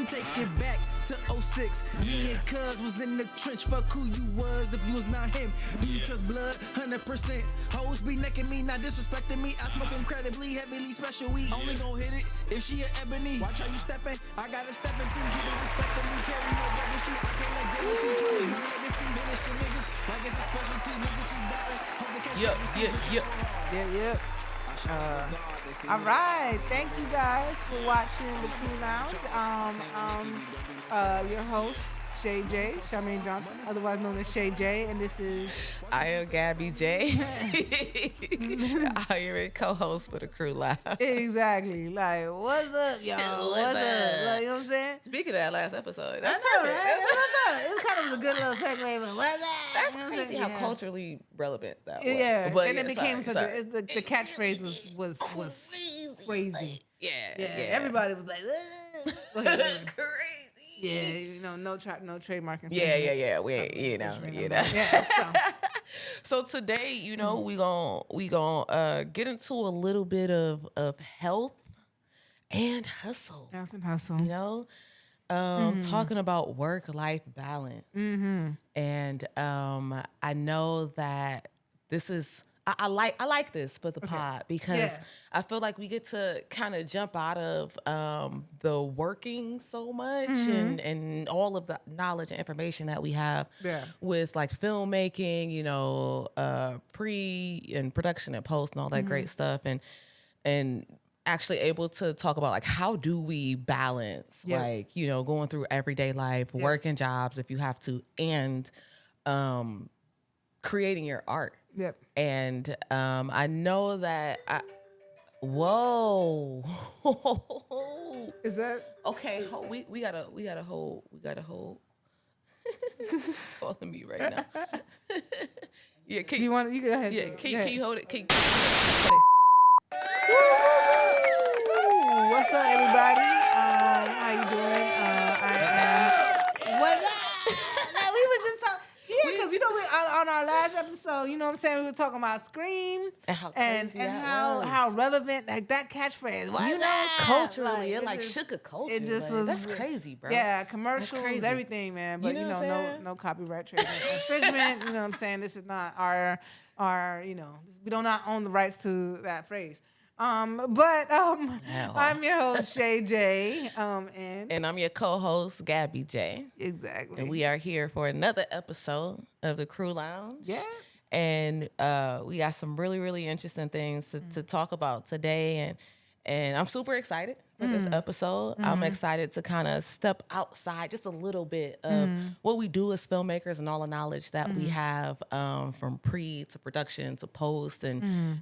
we take it back to 06. Me and Cuz was in the trench. Fuck who you was if you was not him. Do you trust blood? 100%. Hoes be necking me, not disrespecting me. I smoke incredibly heavily special weed. Only gon' hit it if she a ebony. Watch how you steppin'. I got a steppin' team. Keep it respectfully. Carry no rubber street. I can't let jealousy tarnish my legacy. Finish your niggas like it's a specialty. Niggas who died. Hope they catch Yeah. All right, thank you guys for watching the Crew Lounge. Your host Shay J, Charmaine Johnson, otherwise known as Shay J, and this is I am Gabby J. I am a co-host for the Crew Lounge. Exactly. Like, what's up, y'all? What's up? Like, you know what I'm saying? Speaking of that last episode, that's perfect. right? It's kind of a good little segue, but what's up? That's crazy how culturally relevant that was. Yeah, but and it became the catchphrase was crazy. Yeah. Everybody was like, crazy. Yeah, no trademark. Yeah. So today, we gonna get into a little bit of health and hustle. Talking about work-life balance. And I know that this is I like this for the pod because I feel like we get to kind of jump out of the working so much and all of the knowledge and information that we have with like filmmaking, pre and production and post and all that great stuff, and actually able to talk about like how do we balance going through everyday life, working jobs if you have to, and creating your art. Yep. And I know that whoa. Is that okay? We gotta hold calling me right now. Yeah, you go ahead. Yeah, can you hold it? What's up, everybody? How you doing? What's up? We was just talking. Yeah, because on our last episode, you know what I'm saying, we were talking about Scream and how crazy how relevant like that catchphrase. Culturally, it shook a culture. It just was that's crazy, bro. Yeah, commercials, everything, man. But no copyright infringement. You know what I'm saying? This is not our we do not own the rights to that phrase. I'm your host Shay J, and I'm your co-host Gabby J. Exactly. And we are here for another episode of the Crew Lounge. Yeah. And we got some really, really interesting things to talk about today, and I'm super excited for this episode. I'm excited to kind of step outside just a little bit of what we do as filmmakers and all the knowledge that we have from pre to production to post and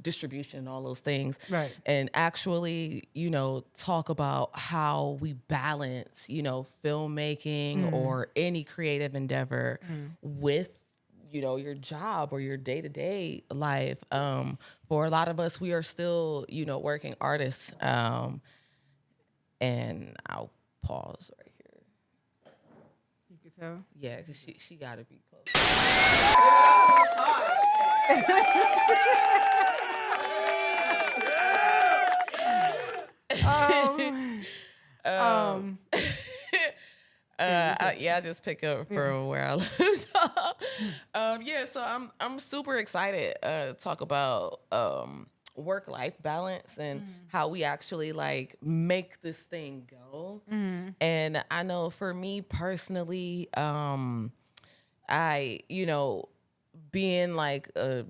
distribution and all those things. Right. And actually, talk about how we balance, filmmaking or any creative endeavor with your job or your day-to-day life. For a lot of us, we are still, working artists. And I'll pause right here. You can tell? Yeah, because she got to be close. I'll just pick up from where I left off. So I'm super excited to talk about work-life balance and how we actually like make this thing go. And I know for me personally, I being like a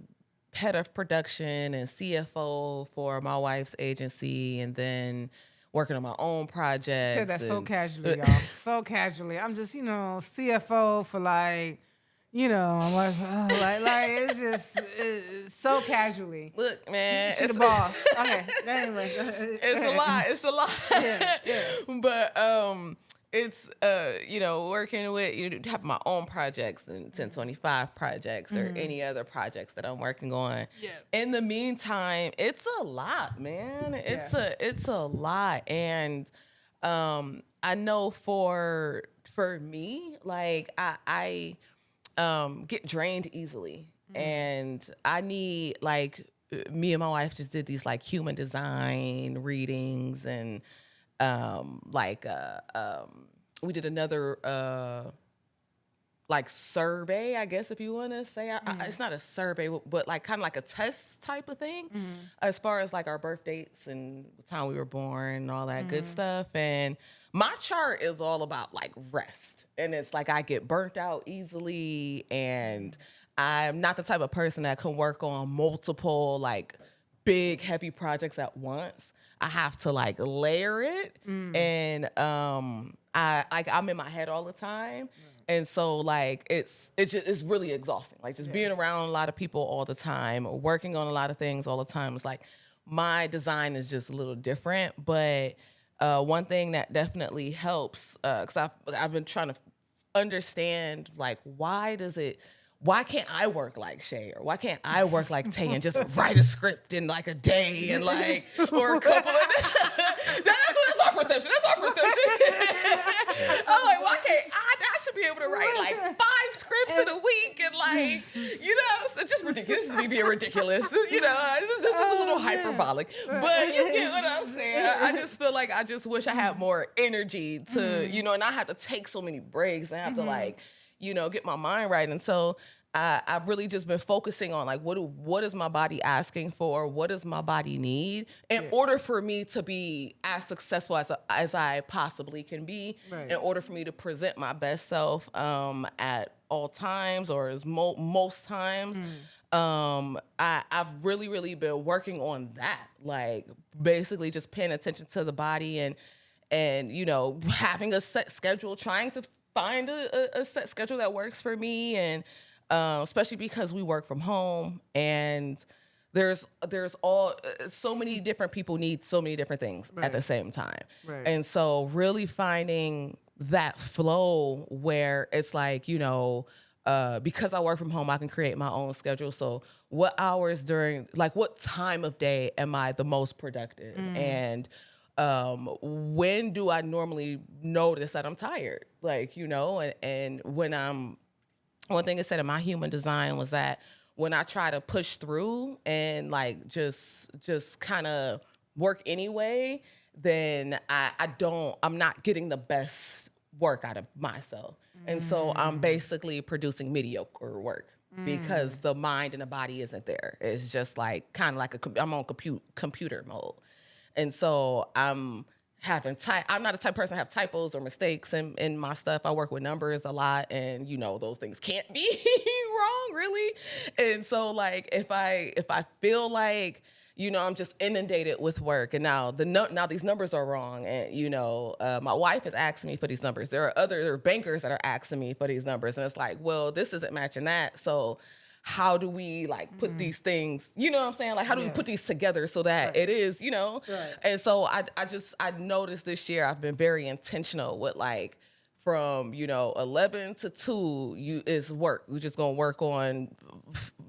head of production and CFO for my wife's agency, and then working on my own projects. Said that so casually, y'all. So casually. I'm just, CFO for like, I'm like it's just so casually. Look, man, She's the boss. Okay, anyway, it's a lot. Yeah. But it's working with have my own projects and 1025 projects or any other projects that I'm working on. Yeah. In the meantime, it's a lot, man. It's a lot, and I know for me, like I get drained easily, and I need like me and my wife just did these like human design readings and we did another like survey, I guess, if you want to say. It's not a survey, but like kind of like a test type of thing, as far as like our birth dates and the time we were born and all that good stuff. And my chart is all about like rest, and it's like I get burnt out easily, and I'm not the type of person that can work on multiple like big heavy projects at once. I have to like layer it, and I'm in my head all the time. And so, like, it's really exhausting. Like, just being around a lot of people all the time, working on a lot of things all the time. It's like, my design is just a little different. But one thing that definitely helps, because I've been trying to understand, like, why can't I work like Shay, or why can't I work like Tay and just write a script in like a day and like, or a couple of that's my perception. That's my perception. I'm like, why can't I should be able to write like 5 scripts in a week and like, you know, it's just ridiculous. This is me being ridiculous. You know, this is a little hyperbolic, but you get what I'm saying. I just feel like I just wish I had more energy to, you know, and I have to take so many breaks. I have to like, you know, get my mind right. And so I've really just been focusing on like, what is my body asking for? What does my body need in order for me to be as successful as I possibly can be, in order for me to present my best self at all times, or as most times. I've really, really been working on that, like basically just paying attention to the body and you know, having a set schedule, trying to find a set schedule that works for me, and especially because we work from home, and there's so many different people need so many different things at the same time. And so really finding that flow where it's like, you know, because I work from home, I can create my own schedule. So what hours during, like what time of day am I the most productive? And when do I normally notice that I'm tired? Like, you know, and when one thing I said in my human design was that when I try to push through and like just kind of work anyway, then I'm not getting the best work out of myself. And so I'm basically producing mediocre work because the mind and the body isn't there. It's just like kind of like I'm on computer mode. And so I'm not the type of person to have typos or mistakes in my stuff. I work with numbers a lot, and you know, those things can't be wrong really. And so like if I feel like, you know, I'm just inundated with work, and now these numbers are wrong, and you know, my wife is asking me for these numbers. There are bankers that are asking me for these numbers, and it's like, well, this isn't matching that, so how do we like put these things, you know what I'm saying? Like, how do we put these together so that it is, you know? And so I noticed this year I've been very intentional with like, from, you know, 11 to 2 is work. We're just going to work on,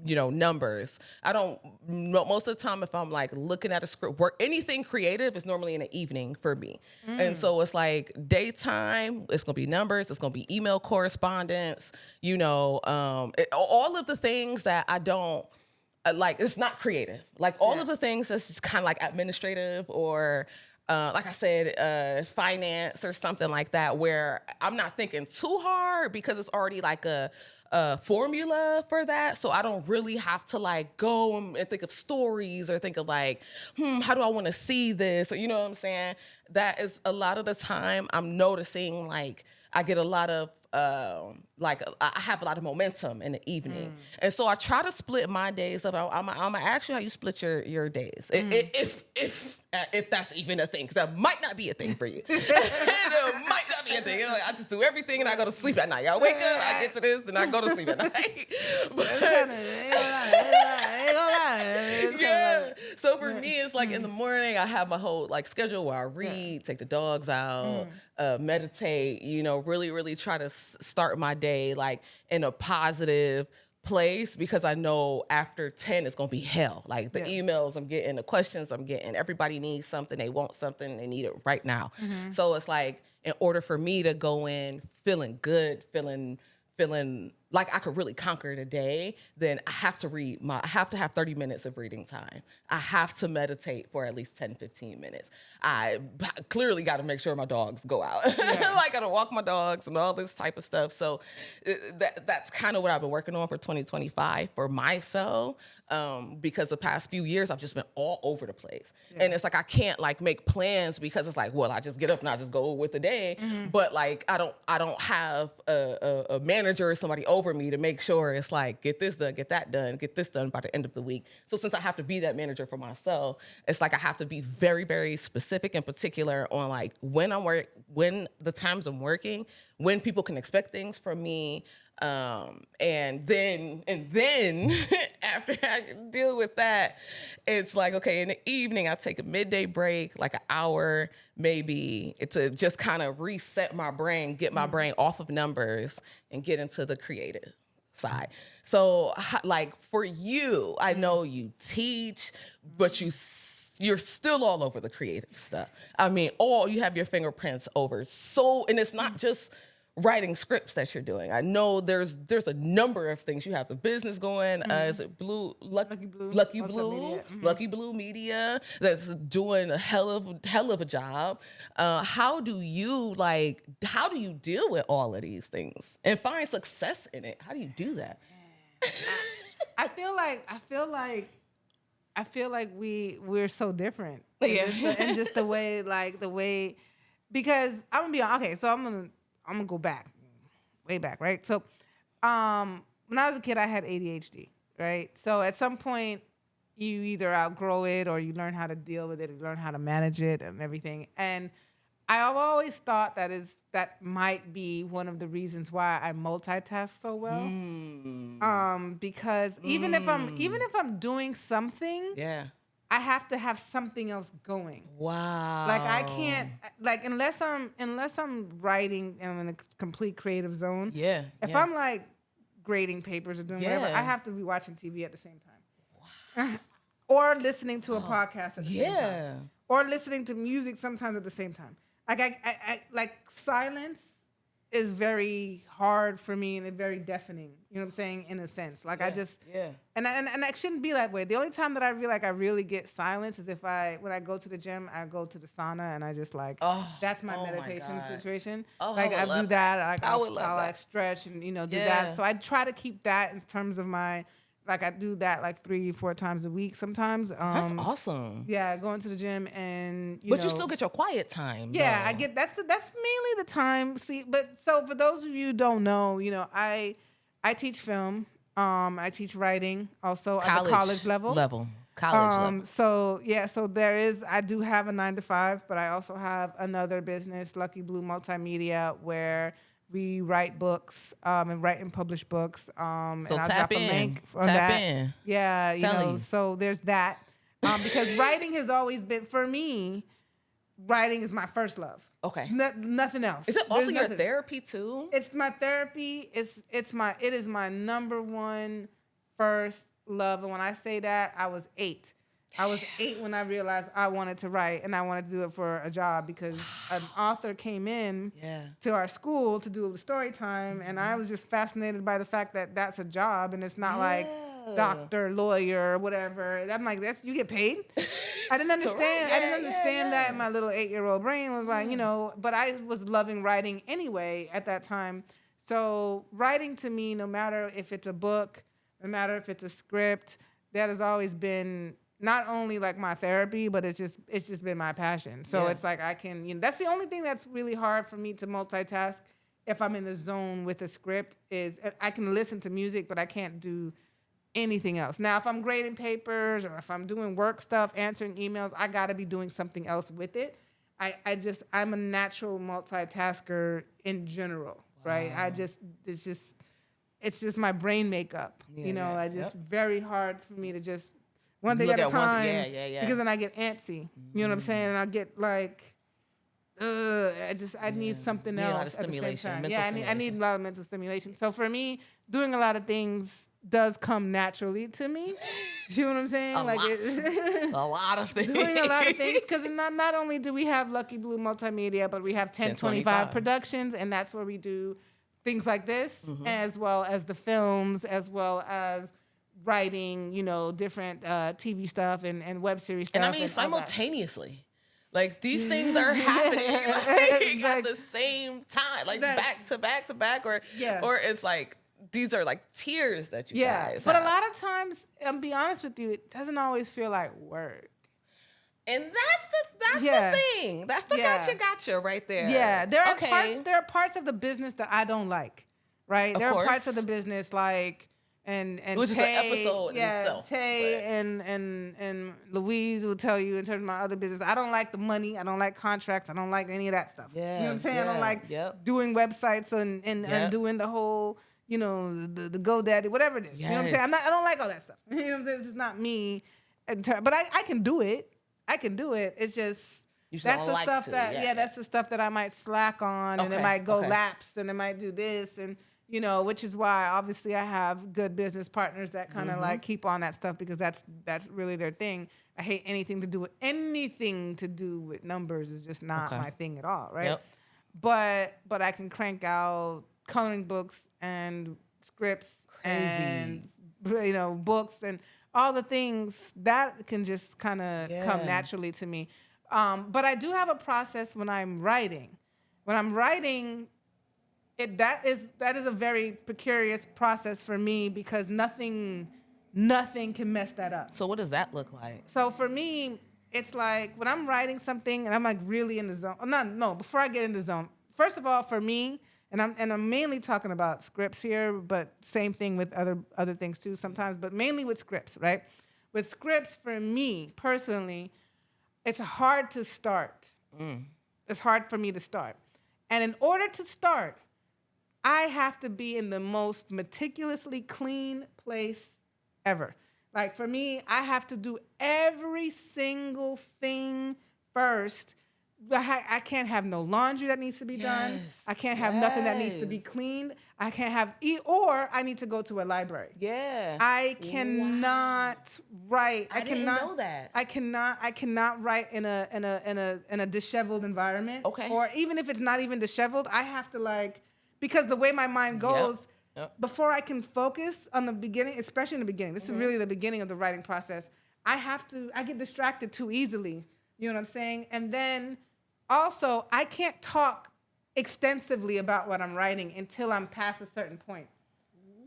you know, numbers. I don't, most of the time if I'm like looking at a script, work, anything creative is normally in the evening for me. And so it's like daytime, it's going to be numbers, it's going to be email correspondence, you know, all of the things that I don't, like, it's not creative. Like all of the things that's just kind of like administrative or, like I said, finance or something like that, where I'm not thinking too hard because it's already like a formula for that. So I don't really have to like go and think of stories or think of like, how do I want to see this? Or, you know what I'm saying? That is a lot of the time I'm noticing like I get a lot of, I have a lot of momentum in the evening. And so I try to split my days up. I'm gonna ask you how you split your days. If that's even a thing, because that might not be a thing for you. It might not be a thing. Like, I just do everything and I go to sleep at night. I wake up, I get to this, and I go to sleep at night. Yeah. So for me, it's like in the morning, I have my whole like schedule where I read, take the dogs out, meditate, you know, really, really try to start my day like in a positive place, because I know after 10 it's gonna be hell. Like the emails I'm getting, the questions I'm getting, everybody needs something, they want something, they need it right now. So it's like, in order for me to go in feeling good, feeling like I could really conquer the day, then I have to have 30 minutes of reading time. I have to meditate for at least 10, 15 minutes. I clearly got to make sure my dogs go out. Yeah. Like I got to walk my dogs and all this type of stuff. So that's kind of what I've been working on for 2025 for myself. Because the past few years I've just been all over the place. Yeah. And it's like I can't like make plans because it's like, well, I just get up and I just go with the day. But like I don't have a manager or somebody over me to make sure it's like get this done, get that done, get this done by the end of the week. So since I have to be that manager for myself, it's like I have to be very, very specific and particular on like when the times I'm working, when people can expect things from me. And then after I can deal with that, it's like, okay, in the evening, I take a midday break, like an hour, maybe, to just kind of reset my brain, get my brain off of numbers and get into the creative side. So like for you, I know you teach, but you're still all over the creative stuff. I mean, you have your fingerprints over. So, and it's not just writing scripts that you're doing. I know there's a number of things. You have the business going. Is it Lucky Blue Media that's doing a hell of a job. How do you deal with all of these things and find success in it? How do you do that? I feel like we're so different. Yeah. And just the way because I'm gonna be okay. So I'm gonna go way back, right? So, when I was a kid, I had ADHD, right? So at some point, you either outgrow it or you learn how to deal with it, or you learn how to manage it and everything. And I've always thought that might be one of the reasons why I multitask so well. Because even if I'm doing something, yeah, I have to have something else going. Wow. Like I can't, like unless I'm writing and I'm in a complete creative zone. Yeah. If I'm like grading papers or doing whatever, I have to be watching TV at the same time. Wow. Or listening to a podcast at the same time. Or listening to music sometimes at the same time. Like I like silence is very hard for me and it's very deafening. You know what I'm saying? In a sense, like I just and I shouldn't be that way. The only time that I feel like I really get silence is when I go to the gym, I go to the sauna and I just like that's my meditation situation. Like I do that. Like I'll like stretch and do that. So I try to keep that in terms of my. Like I do that like 3-4 times a week sometimes. That's awesome. Yeah, going to the gym and you still get your quiet time. Yeah, though. I get that's mainly the time. See, but so for those of you who don't know, I teach film. I teach writing also at the college level. College level. So I do have a 9-to-5, but I also have another business, Lucky Blue Multimedia, where we write books and write and publish books. So and I'll drop a link for that. Tap in. Yeah, so there's that. Because writing has always been, for me, writing is my first love. Okay. Nothing else. Is it also your therapy too? It's my therapy. It is my number one first love. And when I say that, I was 8. I was 8 when I realized I wanted to write and I wanted to do it for a job because an author came in to our school to do a story time. And I was just fascinated by the fact that that's a job and it's not like doctor, lawyer, whatever. I'm like, you get paid? I didn't understand. I didn't understand that. My little 8-year-old brain was like, but I was loving writing anyway at that time. So writing to me, no matter if it's a book, no matter if it's a script, that has always been not only like my therapy, but it's just been my passion. So it's like I can, that's the only thing that's really hard for me to multitask if I'm in the zone with a script is I can listen to music, but I can't do anything else. Now, if I'm grading papers or if I'm doing work stuff, answering emails, I got to be doing something else with it. I'm a natural multitasker in general, right? It's just my brain makeup. Very hard for me to just one thing at a time. Because then I get antsy. You know what I'm saying? And I get like, I need something else at the same time. I need a lot of mental stimulation. So for me, doing a lot of things does come naturally to me. You know what I'm saying? A lot of things. Doing a lot of things because not only do we have Lucky Blue Multimedia, but we have 1025 Productions, and that's where we do things like this, as well as the films, as well as writing, different TV stuff and web series stuff. And I mean, simultaneously. Like, these things are happening at the same time, like back to back to back, or it's like, these are like tears that you guys but have. a lot of times, I'll be honest with you, it doesn't always feel like work. And that's the thing. That's the gotcha right there. Yeah, there are parts of the business that I don't like, right? There are parts of the business like and which Tay, is an episode in itself. Tay and Louise will tell you in terms of my other business, I don't like the money, I don't like contracts, I don't like any of that stuff. Yeah, you know what I'm saying? I don't like doing websites and doing the whole, the GoDaddy, whatever it is. You know what I'm saying? I don't like all that stuff. You know what I'm saying? This is not me. But I can do it. It's just that's the stuff that's the stuff that I might slack on, and it might go lapse, and it might do this, and which is why obviously I have good business partners that kind of like keep on that stuff, because that's really their thing. I hate anything to do with numbers is just not my thing at all, right? Yep. But I can crank out coloring books and scripts and books and all the things that can just kind of come naturally to me. But I do have a process when I'm writing. When I'm writing, that is a very precarious process for me, because nothing can mess that up. So what does that look like? So for me, it's like when I'm writing something and I'm like really in the zone. Before I get in the zone, first of all, for me, and I'm mainly talking about scripts here, but same thing with other things too sometimes, but mainly with scripts, right? With scripts, for me personally, it's hard to start. It's hard for me to start. And in order to start, I have to be in the most meticulously clean place ever. Like for me, I have to do every single thing first. I can't have no laundry that needs to be done. I can't have nothing that needs to be cleaned. I can't have or I need to go to a library. Yeah. I cannot write. I didn't know that. I cannot write in a disheveled environment. Okay. Or even if it's not even disheveled, I have to because the way my mind goes, before I can focus on the beginning, especially in the beginning, this is really the beginning of the writing process, I get distracted too easily. You know what I'm saying? And then also, I can't talk extensively about what I'm writing until I'm past a certain point.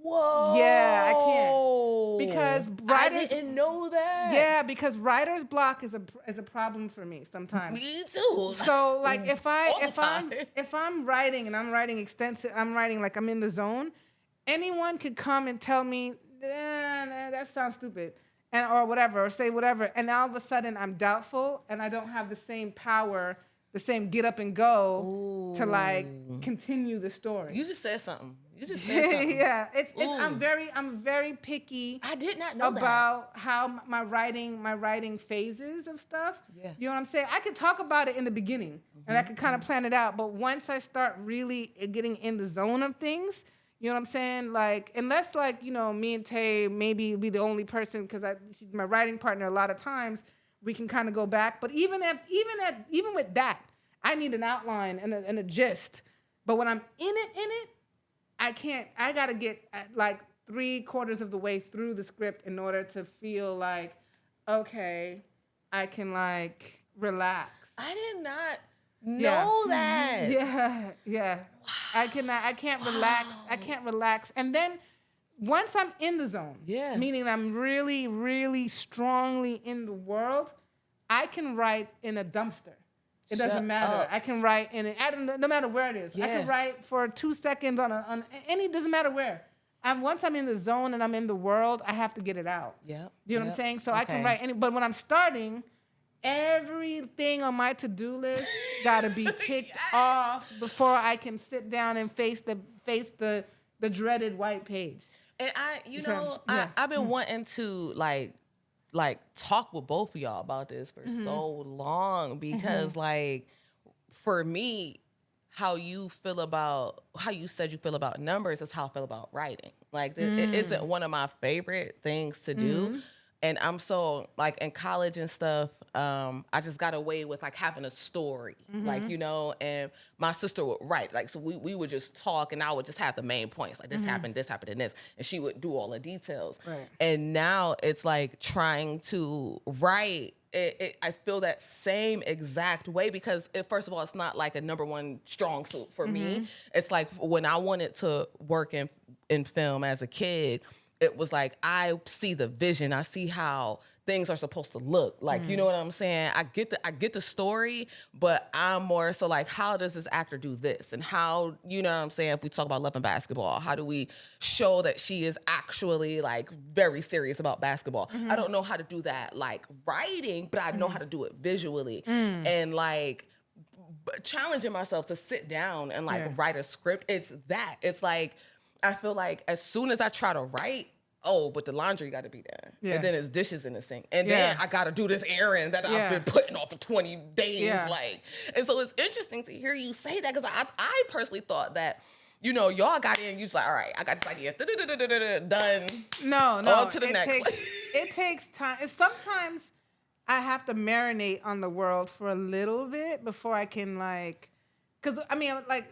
Whoa. Yeah, I can't. Because writers... I didn't know that. Yeah, because writer's block is a problem for me sometimes. Me too. So like if I'm writing and I'm writing extensive, I'm writing like I'm in the zone, anyone could come and tell me, that sounds stupid. Or whatever, or say whatever, and all of a sudden I'm doubtful, and I don't have the same power, the same get up and go to continue the story. You just said something. Yeah, I'm very picky. I did not know about how my writing phases of stuff. Yeah. You know what I'm saying? I could talk about it in the beginning, and I could kind of plan it out, but once I start really getting in the zone of things. You know what I'm saying? Unless me and Tay maybe be the only person, because she's my writing partner a lot of times, we can kind of go back. But even with that, I need an outline and a gist. But when I'm in it, I can't. I gotta get like 3/4 of the way through the script in order to feel like, okay, I can relax. I did not know that. Yeah. Wow. I can't relax. I can't relax. And then once I'm in the zone, meaning I'm really, really strongly in the world, I can write in a dumpster. It doesn't matter. I can write in it, no matter where it is. I can write for 2 seconds on any, doesn't matter where. Once I'm in the zone and I'm in the world, I have to get it out. Yeah. You know what I'm saying? So I can write but when I'm starting, everything on my to-do list gotta be ticked off before I can sit down and face the dreaded white page. And I've been wanting to talk with both of y'all about this for so long, because for me, how you said you feel about numbers is how I feel about writing. It isn't one of my favorite things to do. And I'm so like in college and stuff, I just got away with like having a story, like, you know, and my sister would write, like, so we would just talk and I would just have the main points, like this happened, and this, and she would do all the details. Right. And now it's like trying to write, I feel that same exact way because first of all, it's not like a number one strong suit for me. It's like when I wanted to work in film as a kid, it was like, I see the vision. I see how things are supposed to look. Like, you know what I'm saying? I get the story, but I'm more so like, how does this actor do this? And how, you know what I'm saying? If we talk about Love and Basketball, how do we show that she is actually like very serious about basketball? I don't know how to do that like writing, but I know how to do it visually. And like, challenging myself to sit down and like write a script. It's like, I feel like as soon as I try to write, but the laundry got to be done. Yeah. And then it's dishes in the sink. And then I got to do this errand that I've been putting off for 20 days. Yeah. Like, and so it's interesting to hear you say that because I personally thought that, you know, y'all got in, you was like, all right, I got this idea, done. No. On to the next. It takes time. Sometimes I have to marinate on the world for a little bit before I can like, because I mean, like.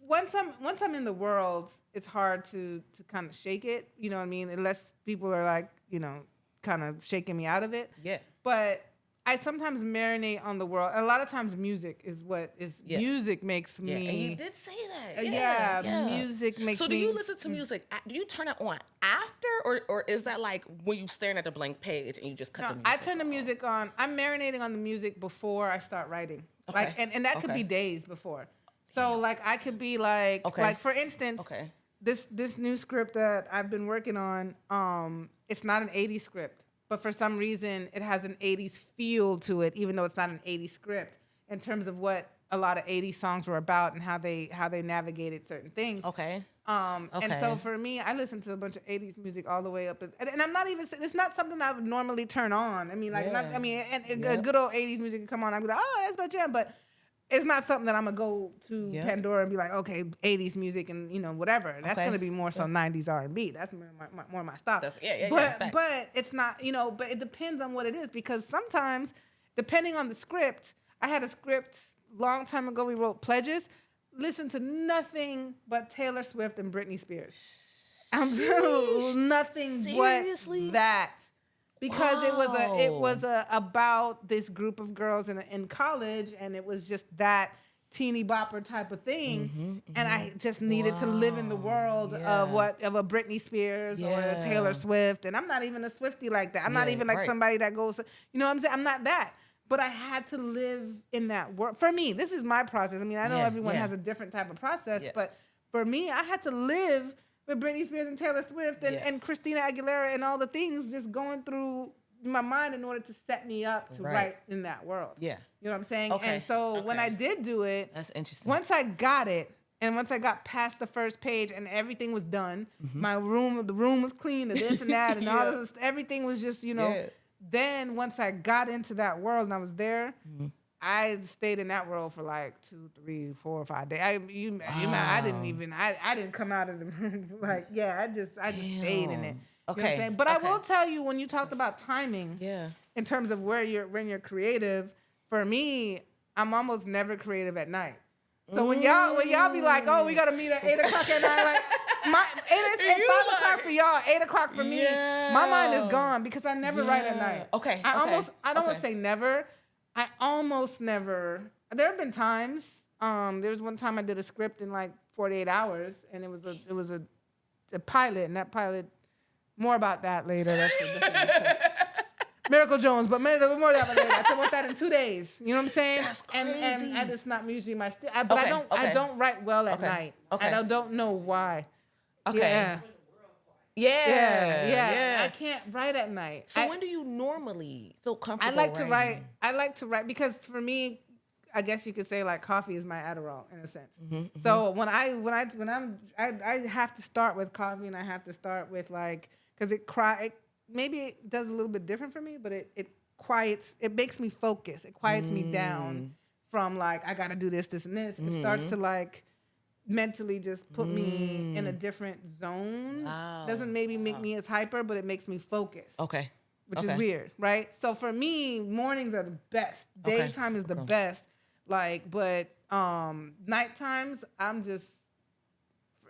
Once I'm in the world, it's hard to kind of shake it, you know what I mean? Unless people are like, you know, kind of shaking me out of it. Yeah. But I sometimes marinate on the world. A lot of times music is what is music makes me. And you did say that. Music makes me. So do you listen to music? Do you turn it on after, or is that like when you staring at the blank page and you just cut the music? I turn the music on. I'm marinating on the music before I start writing. Okay. Like, and that could be days before. So like I could be like like for instance, this new script that I've been working on, it's not an 80s script, but for some reason it has an 80s feel to it, even though it's not an 80s script in terms of what a lot of 80s songs were about and how they navigated certain things. And so for me, I listen to a bunch of 80s music all the way up, and I'm not even. It's not something I would normally turn on. I mean, like a good old 80s music can come on. I'm like, oh, that's my jam, but. It's not something that I'm going to go to Pandora and be like, okay, 80s music and, you know, whatever. That's going to be more so 90s R&B. That's more my style. But it's not, you know, but it depends on what it is because sometimes, depending on the script, I had a script long time ago. We wrote Pledges. Listen to nothing but Taylor Swift and Britney Spears. Nothing Seriously? but that. Because it was about this group of girls in college, and it was just that teeny bopper type of thing, and I just needed to live in the world of a Britney Spears or a Taylor Swift, and I'm not even a Swiftie like that. I'm not even like somebody that goes, you know what I'm saying? I'm not that, but I had to live in that world. For me, this is my process. I mean, I know everyone has a different type of process, but for me, I had to live with Britney Spears and Taylor Swift and Christina Aguilera and all the things just going through my mind in order to set me up to write in that world. Yeah. You know what I'm saying? And so when I did do it, that's interesting. Once I got it, and once I got past the first page and everything was done, the room was clean and this and that and all this, everything was just, you know, then once I got into that world and I was there, I stayed in that world for like 2, 3, 4, 5 days. I didn't come out of the room. Like, I just stayed in it. You know what I'm saying? But I will tell you, when you talked about timing, in terms of when you're creative, for me, I'm almost never creative at night. So when y'all be like, oh, we gotta meet at 8 o'clock at night, like it's 5 o'clock for y'all, 8 o'clock for me. My mind is gone because I never write at night. I don't want to say never. I almost never. There have been times. There was one time I did a script in like 48 hours, and it was a pilot, and that pilot. More about that later. That's a different Miracle Jones, but more of that later. I wrote that in 2 days. You know what I'm saying? That's crazy. And it's not usually my style. But I don't write well at night. And I don't know why. Yeah. I can't write at night. So when do you normally feel comfortable? I like to write because for me, I guess you could say like coffee is my Adderall in a sense. So when I have to start with coffee, and I have to start with like, because maybe it does a little bit different for me, but it makes me focus. It quiets me down from like, I got to do this, and this. It starts to like mentally just put me in a different zone. Doesn't maybe make me as hyper, but it makes me focus. which is weird, right? So for me, mornings are the best. Daytime is the best. Like, but night times, I'm just,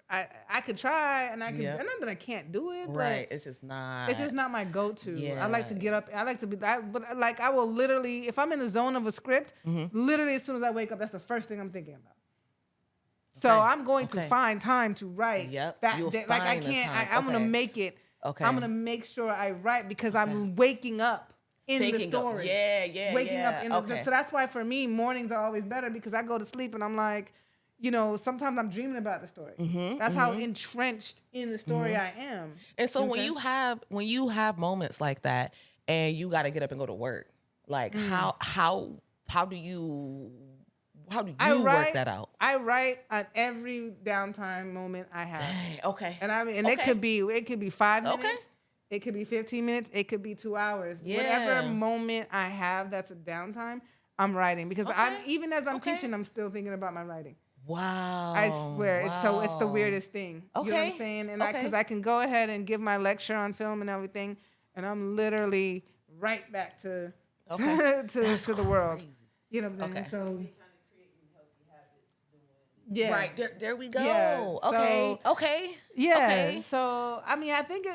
I could try and I could, and not that I can't do it, right? but It's just not my go-to. Yeah. I like to get up. I like to be, but like I will literally, if I'm in the zone of a script, literally as soon as I wake up, that's the first thing I'm thinking about. So I'm going to find time to write that day. Like I can't, I'm going to make it. Okay. I'm going to make sure I write because I'm waking up in the story. Waking up in the, so that's why for me, mornings are always better because I go to sleep and I'm like, you know, sometimes I'm dreaming about the story. That's how entrenched in the story I am. And so when you have moments like that and you got to get up and go to work, like how do you work that out? I write at every downtime moment I have. Dang, okay. And I mean, and it could be 5 minutes. It could be 15 minutes. It could be 2 hours. Yeah. Whatever moment I have that's a downtime, I'm writing because even as I'm teaching, I'm still thinking about my writing. Wow. I swear. It's the weirdest thing. You know what I'm saying? And because I can go ahead and give my lecture on film and everything, and I'm literally right back to the world. You know what I'm saying? So yeah. Right. There we go. Yeah. Okay. Yeah. Okay. So I mean, I think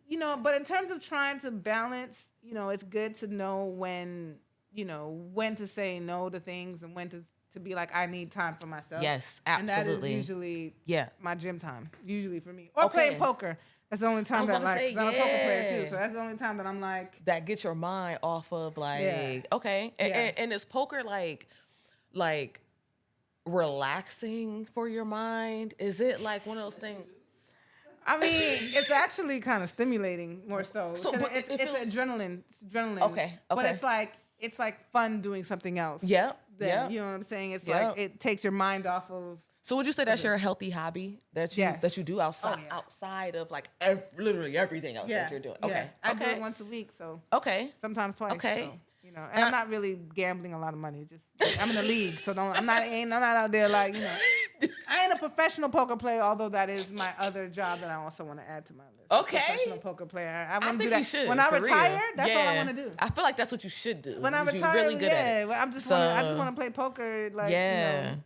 you know, but in terms of trying to balance, you know, it's good to know when to say no to things and when to be like, I need time for myself. Yes, absolutely. And that is usually my gym time, usually for me. Or playing poker. That's the only time that I'm a poker player too. So that's the only time that I'm like. That gets your mind off of like, okay. And is poker like relaxing for your mind? Is it like one of those things? I mean, it's actually kind of stimulating more so. It's adrenaline. It's adrenaline. Okay. But it's like fun doing something else. Yep. You know what I'm saying? It's like it takes your mind off of. So would you say that's your healthy hobby that you do outside of like literally everything else that you're doing? Okay. I do it once a week, so sometimes twice. Okay. So, you know, and I'm not really gambling a lot of money. Just I'm in the league, so I'm not out there like, you know. I ain't a professional poker player, although that is my other job that I also want to add to my list. Okay. Professional poker player. I want to do that. that. You should, when I retire, that's all I want to do. I feel like that's what you should do. When I retire, you're really good at it. I just want to play poker. Like,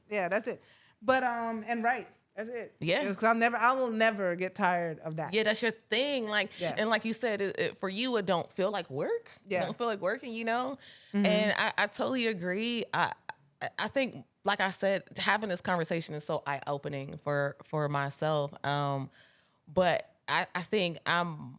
that's it. But and write. That's it. Yeah. Because I will never get tired of that. Yeah, that's your thing. Like, and like you said, for you, it don't feel like work. Yeah. It don't feel like working, you know? Mm-hmm. And I totally agree. I think, like I said, having this conversation is so eye-opening for myself. But I think I'm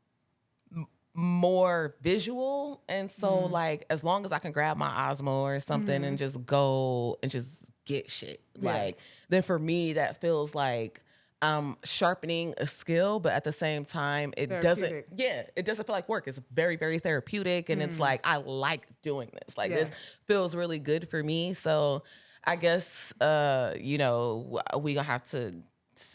more visual. And so, like, as long as I can grab my Osmo or something and just go and just get shit, like, then for me, that feels like I'm sharpening a skill, but at the same time, it doesn't feel like work. It's very, very therapeutic. And it's like, I like doing this. Like, this feels really good for me. So I guess, you know, we gonna have to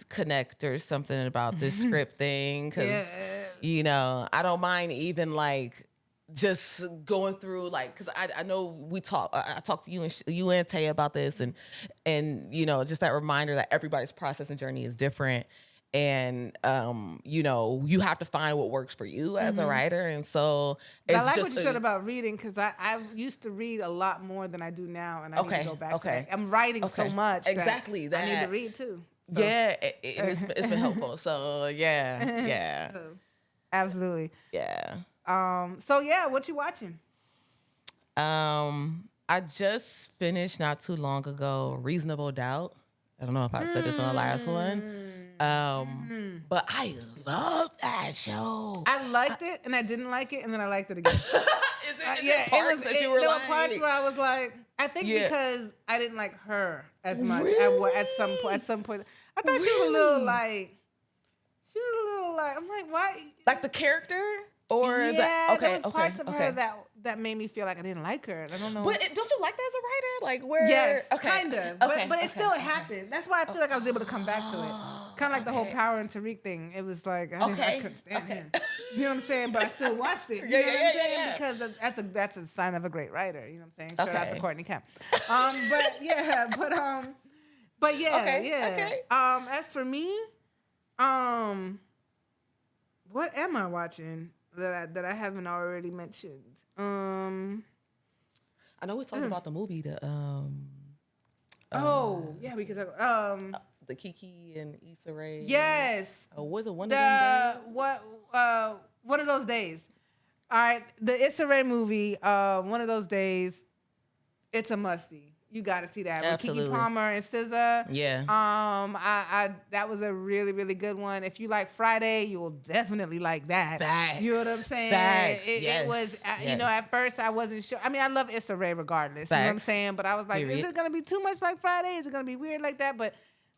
connect or something about this script thing. Cause, you know, I don't mind even like just going through like, cause I know I talked to you and Tay about this and, you know, just that reminder that everybody's process and journey is different. And, you know, you have to find what works for you as a writer. And so it's I like what you said about reading, because I used to read a lot more than I do now. And I need to go back to that. I'm writing so much. Exactly. That I need to read too. So. Yeah. It's been helpful. So yeah. Absolutely. Yeah. So yeah, what you watching? I just finished not too long ago, Reasonable Doubt. I don't know if I said this on the last one. But I love that show. I liked it and I didn't like it and then I liked it again. There were parts where I was like, I think because I didn't like her as much at some point. I thought she was a little like, I'm like, why? Like the character? Or there was parts of her that made me feel like I didn't like her. I don't know. But don't you like that as a writer? Like where? Yes, kind of. But it still happened. That's why I feel like I was able to come back to it. Kind of like the whole Power and Tariq thing. It was like I couldn't stand him. You know what I'm saying? But I still watched it. You know what I'm saying? Because that's a sign of a great writer. You know what I'm saying? Shout out to Courtney Kemp. But as for me, what am I watching? that I haven't already mentioned. I know we talked about the movie, the because the Kiki and Issa Rae. yes. Was it one of them days? One of those days. All right, the Issa Rae movie, one of those days, it's a must-see. You got to see that. Absolutely. With Keke Palmer and SZA. Yeah. I that was a really, really good one. If you like Friday, you will definitely like that. Facts. You know what I'm saying? Facts. It was, you know, at first I wasn't sure. I mean, I love Issa Rae regardless. Facts. You know what I'm saying? But I was like, is it going to be too much like Friday? Is it going to be weird like that? But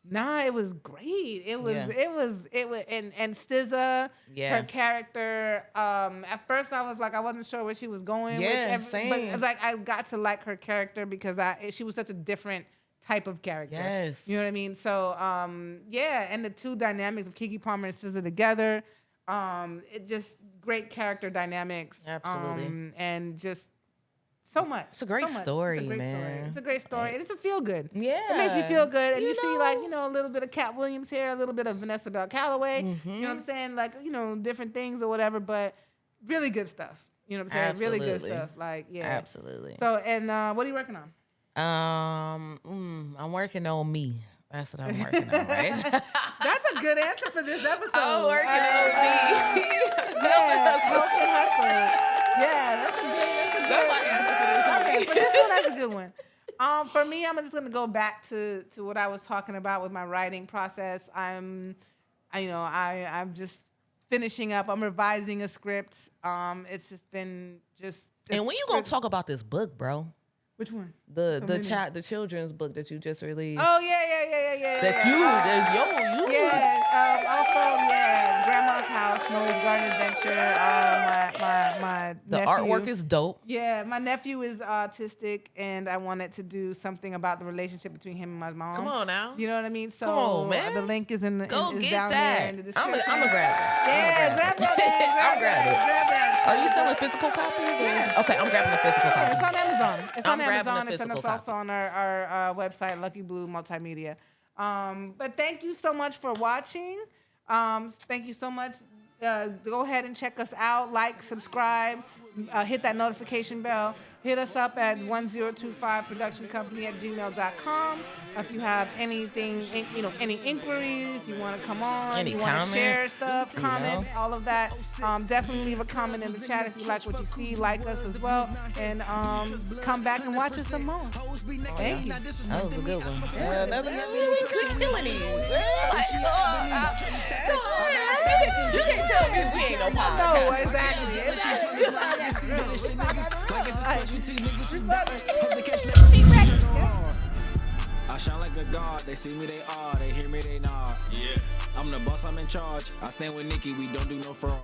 nah, it was great. It was, and SZA, her character. At first, I was like, I wasn't sure where she was going. But like, I got to like her character because she was such a different type of character. Yes, you know what I mean. So, and the two dynamics of Keke Palmer and SZA together, it just great character dynamics. Absolutely, and just. So much. It's a great story, it's a great man. Story. It's a great story. And it's a feel good. Yeah. It makes you feel good. And you see, like, you know, a little bit of Cat Williams here, a little bit of Vanessa Bell Calloway. You know what I'm saying? Like, you know, different things or whatever, but really good stuff. You know what I'm saying? Absolutely. Really good stuff. Like, yeah. Absolutely. So, and what are you working on? I'm working on me. That's what I'm working on, right? That's a good answer for this episode. I'm working on me. Yeah, smoke and hustle. Yeah, that's my answer for this. Okay, for this one, that's a good one. For me, I'm just gonna go back to what I was talking about with my writing process. I'm just finishing up. I'm revising a script. It's just been just. And when you gonna talk about this book, bro? Which one? The children's book that you just released. Oh yeah. Also, Grandma's House, Noah's Garden Adventure. My the nephew, artwork is dope. Yeah, my nephew is autistic, and I wanted to do something about the relationship between him and my mom. Come on now. You know what I mean? So come on, man. The link is in the Go is get down that. here in the description. I'm gonna grab it. Yeah, grab that. Grab that. Are you selling physical copies? Okay, I'm grabbing the physical copy. It's on Amazon. It's on Amazon. It's also on our website, Lucky Blue Multimedia. But thank you so much for watching. Thank you so much. Go ahead and check us out. Like, subscribe, hit that notification bell. Hit us up at 1025productioncompany@gmail.com. If you have anything, any inquiries, you want to come on, any you want to share stuff, comment, know? all of that, definitely leave a comment in the chat if you like what you see. Like us as well, and come back and watch us some more. Thank you. That was a good one. Yeah, another good one. Killing these. You can't tell me we ain't no podcast. No, exactly. I shine like a god, they see me, they awe, they hear me, they nod. Yeah, I'm the boss, I'm in charge. I stand with Nikki, we don't do no fraud.